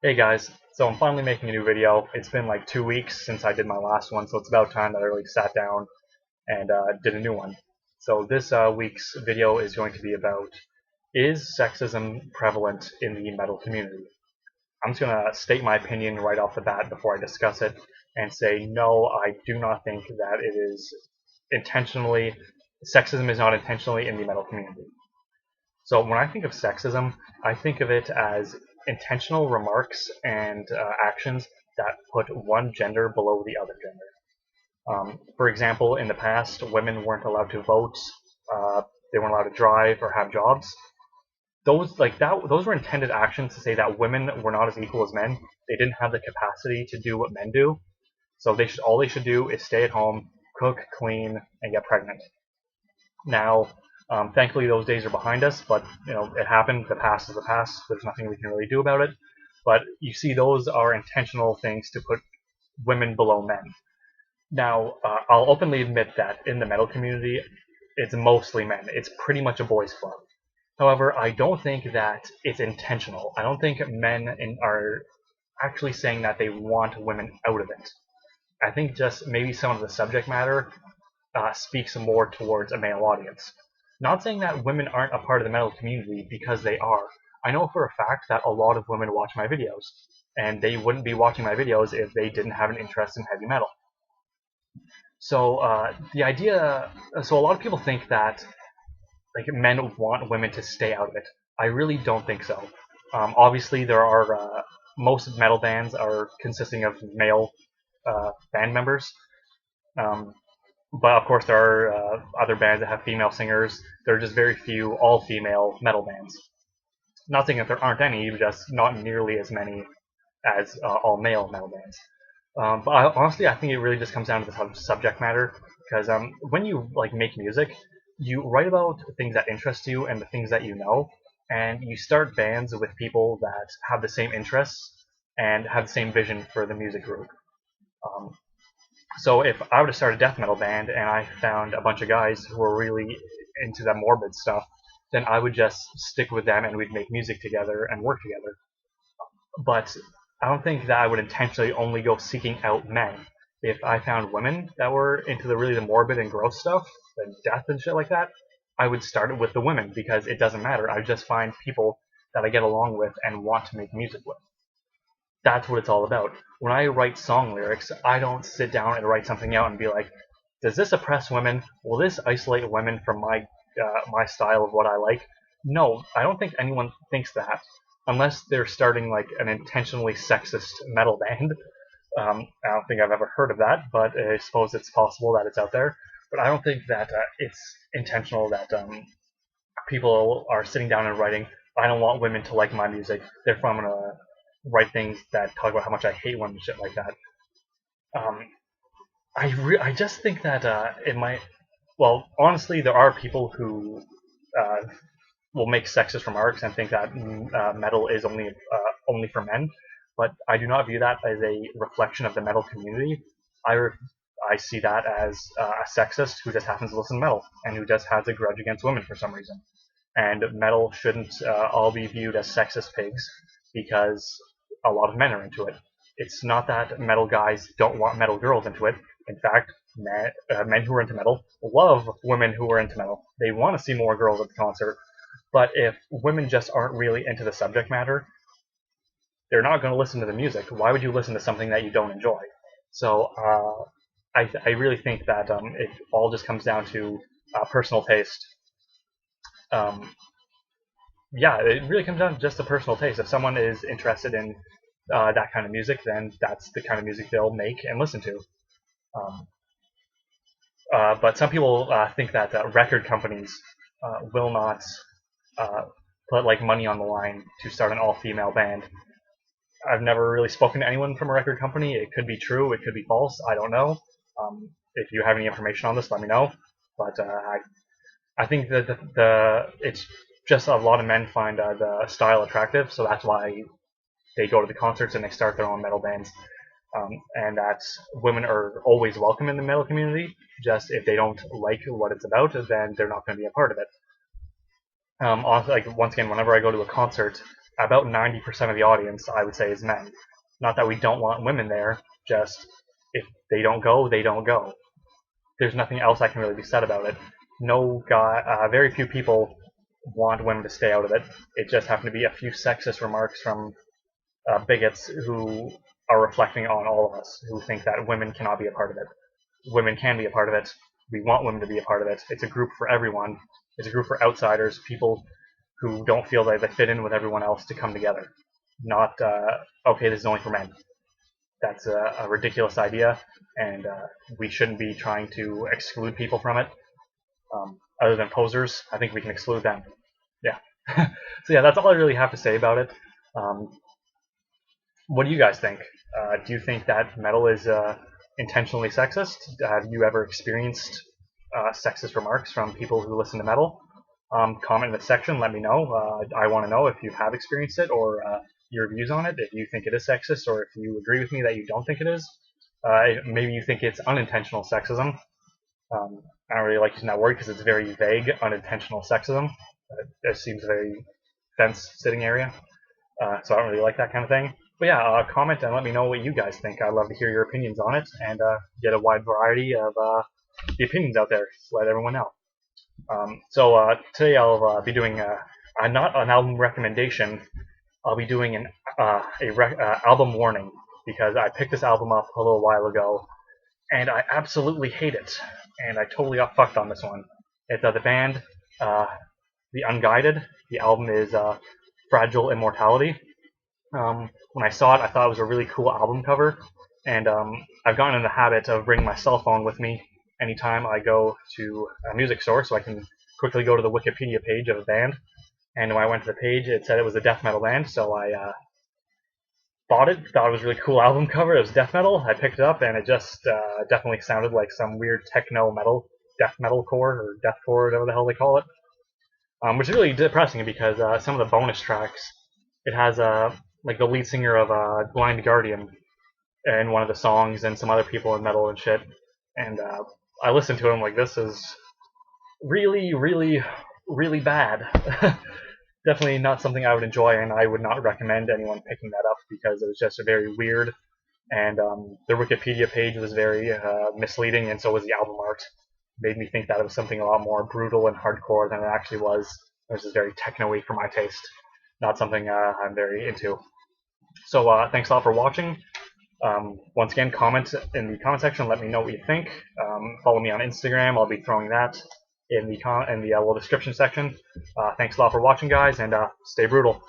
Hey guys, so I'm finally making a new video. It's been like 2 weeks since I did my last one, so it's about time that I really sat down and did a new one. So this week's video is going to be about, is sexism prevalent in the metal community? I'm just going to state my opinion right off the bat before I discuss it and say no, I do not think that it is intentionally, sexism is not intentionally in the metal community. So when I think of sexism, I think of it as intentional remarks and actions that put one gender below the other gender. For example, in the past, women weren't allowed to vote, they weren't allowed to drive or have jobs. Those were intended actions to say that women were not as equal as men. They didn't have the capacity to do what men do. So all they should do is stay at home, cook, clean, and get pregnant. Now, thankfully, those days are behind us, but it happened. The past is the past. There's nothing we can really do about it. But you see, those are intentional things to put women below men. Now, I'll openly admit that in the metal community, it's mostly men. It's pretty much a boys' club. However, I don't think that it's intentional. I don't think are actually saying that they want women out of it. I think just maybe some of the subject matter speaks more towards a male audience. Not saying that women aren't a part of the metal community, because they are. I know for a fact that a lot of women watch my videos, and they wouldn't be watching my videos if they didn't have an interest in heavy metal. So so a lot of people think that like men want women to stay out of it. I really don't think so. Obviously, there are most metal bands are consisting of male band members. Um, But of course, there are other bands that have female singers. There are just very few all-female metal bands. Not saying that there aren't any, just not nearly as many as all-male metal bands. Honestly, I think it really just comes down to the subject matter. Because when you make music, you write about things that interest you and the things that you know, and you start bands with people that have the same interests and have the same vision for the music group. Um, so if I were to start a death metal band and I found a bunch of guys who were really into that morbid stuff, then I would just stick with them and we'd make music together and work together. But I don't think that I would intentionally only go seeking out men. If I found women that were into the morbid and gross stuff, the death and shit like that, I would start it with the women because it doesn't matter. I just find people that I get along with and want to make music with. That's what it's all about. When I write song lyrics, I don't sit down and write something out and be like, does this oppress women? Will this isolate women from my style of what I like? No, I don't think anyone thinks that, unless they're starting like an intentionally sexist metal band. I don't think I've ever heard of that, but I suppose it's possible that it's out there. But I don't think that it's intentional that people are sitting down and writing, I don't want women to like my music, therefore I'm going to write things that talk about how much I hate women, shit like that. Um, I just think that it might. Well, honestly, there are people who uh, will make sexist remarks and think that metal is only for men, but I do not view that as a reflection of the metal community. I I see that as a sexist who just happens to listen to metal and who just has a grudge against women for some reason. And metal shouldn't all be viewed as sexist pigs because a lot of men are into it. It's not that metal guys don't want metal girls into it. In fact, men who are into metal love women who are into metal. They want to see more girls at the concert. But if women just aren't really into the subject matter, they're not going to listen to the music. Why would you listen to something that you don't enjoy? So I really think that it all just comes down to personal taste. Um, yeah, it really comes down to just a personal taste. If someone is interested in that kind of music, then that's the kind of music they'll make and listen to. Um, but some people think that record companies will not uh, put like money on the line to start an all-female band. I've never really spoken to anyone from a record company. It could be true, it could be false. I don't know. If you have any information on this, let me know. But I think that it's just a lot of men find the style attractive, so that's why they go to the concerts and they start their own metal bands. And that women are always welcome in the metal community. Just if they don't like what it's about, then they're not going to be a part of it. Also, like once again, whenever I go to a concert, about 90% of the audience, I would say, is men. Not that we don't want women there, just if they don't go, they don't go. There's nothing else that can really be said about it. No guy, very few people want women to stay out of it. It just happened to be a few sexist remarks from bigots who are reflecting on all of us, who think that women cannot be a part of it. Women can be a part of it. We want women to be a part of it. It's a group for everyone. It's a group for outsiders, people who don't feel that they fit in with everyone else to come together. Not, okay, this is only for men. That's a ridiculous idea, and we shouldn't be trying to exclude people from it. Other than posers, I think we can exclude them. Yeah. So yeah, that's all I really have to say about it. What do you guys think? Do you think that metal is intentionally sexist? Have you ever experienced sexist remarks from people who listen to metal? Comment in the section, let me know. I want to know if you have experienced it, or your views on it, if you think it is sexist, or if you agree with me that you don't think it is. Maybe you think it's unintentional sexism. I don't really like using that word because it's very vague, unintentional sexism. It seems a very fence-sitting area, so I don't really like that kind of thing. But yeah, comment and let me know what you guys think. I'd love to hear your opinions on it and get a wide variety of the opinions out there. Just let everyone know. So today I'll be doing not an album recommendation. I'll be doing an album warning, because I picked this album up a little while ago and I absolutely hate it, and I totally got fucked on this one. It's the band The Unguided. The album is Fragile Immortality. When I saw it, I thought it was a really cool album cover, and I've gotten in the habit of bringing my cell phone with me anytime I go to a music store, so I can quickly go to the Wikipedia page of a band. And when I went to the page, it said it was a death metal band, so I bought it. Thought it was a really cool album cover. It was death metal. I picked it up, and it just definitely sounded like some weird techno metal, death metal core, or deathcore, whatever the hell they call it. Which is really depressing, because some of the bonus tracks, it has like the lead singer of Blind Guardian in one of the songs, and some other people in metal and shit. And I listened to it, and I'm like, this is really, really, really bad. Definitely not something I would enjoy, and I would not recommend anyone picking that up, because it was just a very weird, and the Wikipedia page was very misleading, and so was the album art. It made me think that it was something a lot more brutal and hardcore than it actually was. It was just very techno-y for my taste. Not something I'm very into. So thanks a lot for watching. Once again, comment in the comment section. Let me know what you think. Follow me on Instagram. I'll be throwing that in the little description section. Thanks a lot for watching, guys, and stay brutal.